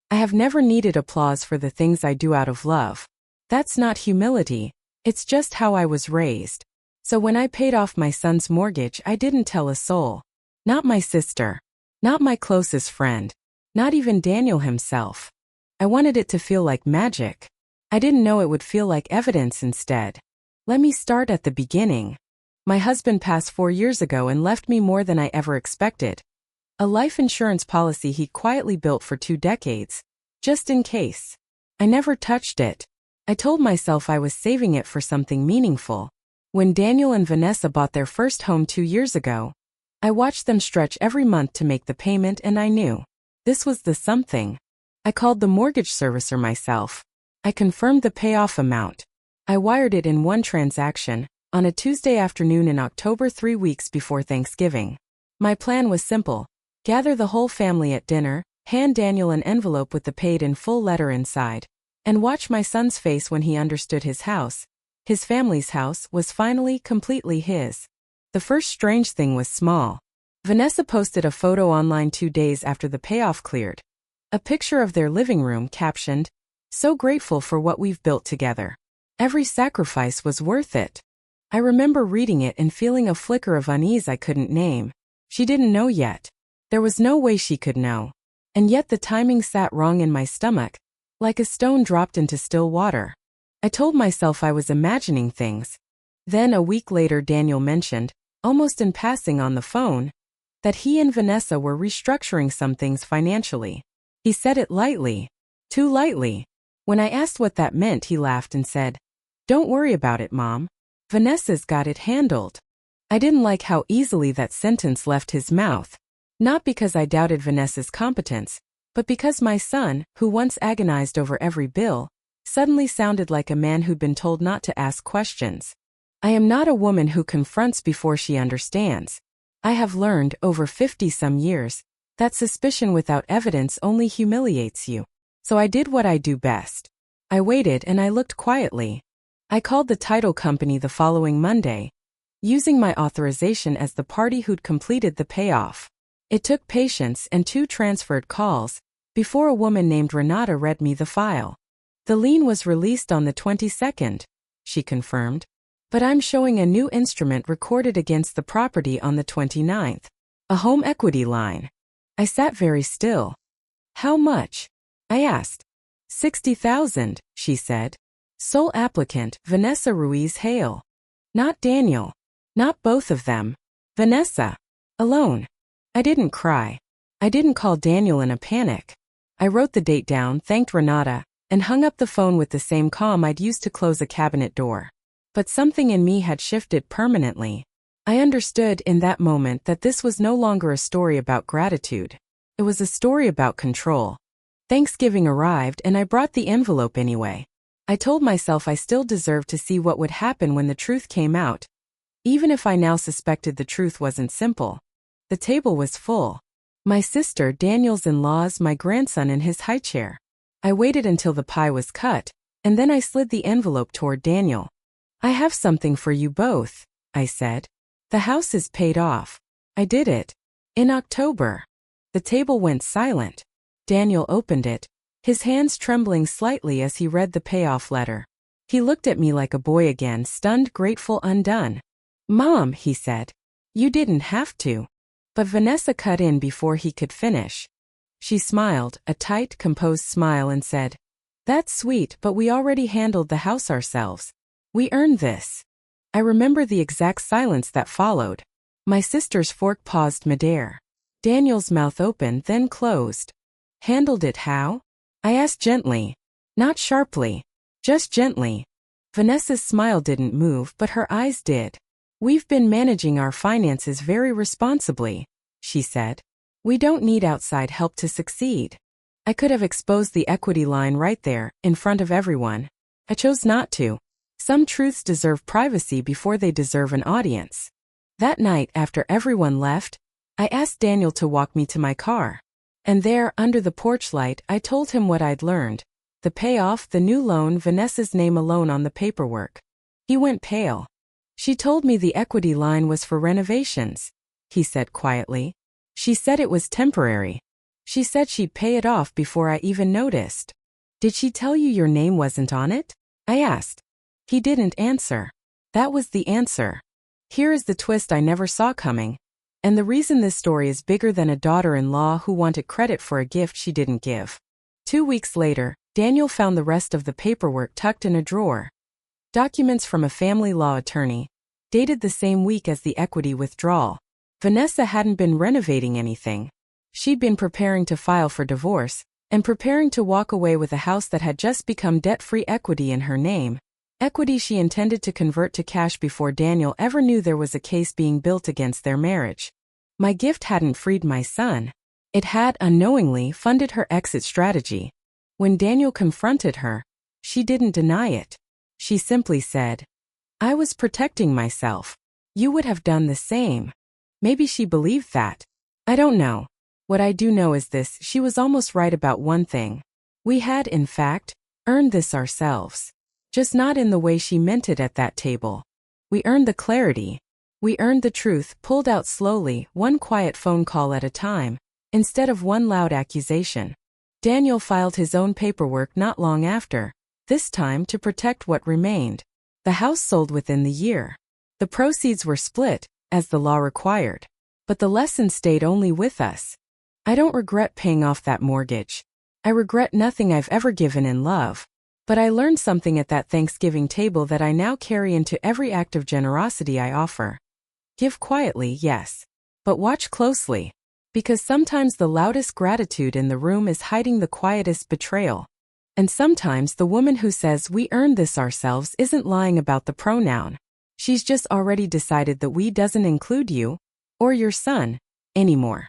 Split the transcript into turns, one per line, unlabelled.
I have never needed applause for the things I do out of love. That's not humility, it's just how I was raised. So when I paid off my son's mortgage, I didn't tell a soul. Not my sister. Not my closest friend. Not even Daniel himself. I wanted it to feel like magic. I didn't know it would feel like evidence instead. Let me start at the beginning. My husband passed 4 years ago and left me more than I ever expected. A life insurance policy he quietly built for 2 decades. Just in case. I never touched it. I told myself I was saving it for something meaningful. When Daniel and Vanessa bought their first home 2 years ago, I watched them stretch every month to make the payment, and I knew. This was the something. I called the mortgage servicer myself. I confirmed the payoff amount. I wired it in one transaction, on a Tuesday afternoon in October 3 weeks before Thanksgiving. My plan was simple. Gather the whole family at dinner, hand Daniel an envelope with the paid in full letter inside, and watch my son's face when he understood his house, his family's house, was finally completely his. The first strange thing was small. Vanessa posted a photo online 2 days after the payoff cleared. A picture of their living room captioned, "So grateful for what we've built together. Every sacrifice was worth it." I remember reading it and feeling a flicker of unease I couldn't name. She didn't know yet. There was no way she could know. And yet the timing sat wrong in my stomach, like a stone dropped into still water. I told myself I was imagining things. Then a week later Daniel mentioned, almost in passing on the phone, that he and Vanessa were restructuring some things financially. He said it lightly. Too lightly. When I asked what that meant, he laughed and said, "Don't worry about it, Mom. Vanessa's got it handled." I didn't like how easily that sentence left his mouth. Not because I doubted Vanessa's competence, but because my son, who once agonized over every bill, suddenly sounded like a man who'd been told not to ask questions. I am not a woman who confronts before she understands. I have learned, over 50-some years, that suspicion without evidence only humiliates you. So I did what I do best. I waited and I looked quietly. I called the title company the following Monday, using my authorization as the party who'd completed the payoff. It took patience and 2 transferred calls before a woman named Renata read me the file. "The lien was released on the 22nd, she confirmed. "But I'm showing a new instrument recorded against the property on the 29th. A home equity line." I sat very still. "How much?" I asked. "60,000, she said. "Sole applicant, Vanessa Ruiz Hale." Not Daniel. Not both of them. Vanessa. Alone. I didn't cry. I didn't call Daniel in a panic. I wrote the date down, thanked Renata, and hung up the phone with the same calm I'd used to close a cabinet door. But something in me had shifted permanently. I understood in that moment that this was no longer a story about gratitude. It was a story about control. Thanksgiving arrived and I brought the envelope anyway. I told myself I still deserved to see what would happen when the truth came out. Even if I now suspected the truth wasn't simple. The table was full. My sister, Daniel's in-laws, my grandson in his high chair. I waited until the pie was cut, and then I slid the envelope toward Daniel. "I have something for you both," I said. "The house is paid off. I did it. In October." The table went silent. Daniel opened it, his hands trembling slightly as he read the payoff letter. He looked at me like a boy again, stunned, grateful, undone. "Mom," he said. "You didn't have to." But Vanessa cut in before he could finish. She smiled, a tight, composed smile, and said, "That's sweet, but we already handled the house ourselves. We earned this." I remember the exact silence that followed. My sister's fork paused midair. Daniel's mouth opened, then closed. "Handled it how?" I asked gently. Not sharply. Just gently. Vanessa's smile didn't move, but her eyes did. "We've been managing our finances very responsibly," she said. "We don't need outside help to succeed." I could have exposed the equity line right there, in front of everyone. I chose not to. Some truths deserve privacy before they deserve an audience. That night, after everyone left, I asked Daniel to walk me to my car. And there, under the porch light, I told him what I'd learned. The payoff, the new loan, Vanessa's name alone on the paperwork. He went pale. "She told me the equity line was for renovations," he said quietly. "She said it was temporary. She said she'd pay it off before I even noticed. Did she tell you your name wasn't on it? I asked. He didn't answer. That was the answer. Here is the twist I never saw coming. And the reason this story is bigger than a daughter-in-law who wanted credit for a gift she didn't give. 2 weeks later, Daniel found the rest of the paperwork tucked in a drawer. Documents from a family law attorney, dated the same week as the equity withdrawal. Vanessa hadn't been renovating anything. She'd been preparing to file for divorce, and preparing to walk away with a house that had just become debt-free equity in her name. Equity she intended to convert to cash before Daniel ever knew there was a case being built against their marriage. My gift hadn't freed my son. It had, unknowingly, funded her exit strategy. When Daniel confronted her, she didn't deny it. She simply said, "I was protecting myself. You would have done the same." Maybe she believed that. I don't know. What I do know is this: she was almost right about one thing. We had, in fact, earned this ourselves. Just not in the way she meant it at that table. We earned the clarity. We earned the truth, pulled out slowly, one quiet phone call at a time, instead of one loud accusation. Daniel filed his own paperwork not long after, this time to protect what remained. The house sold within the year. The proceeds were split, as the law required. But the lesson stayed only with us. I don't regret paying off that mortgage. I regret nothing I've ever given in love. But I learned something at that Thanksgiving table that I now carry into every act of generosity I offer. Give quietly, yes. But watch closely. Because sometimes the loudest gratitude in the room is hiding the quietest betrayal. And sometimes the woman who says we earned this ourselves isn't lying about the pronoun. She's just already decided that we doesn't include you, or your son, anymore.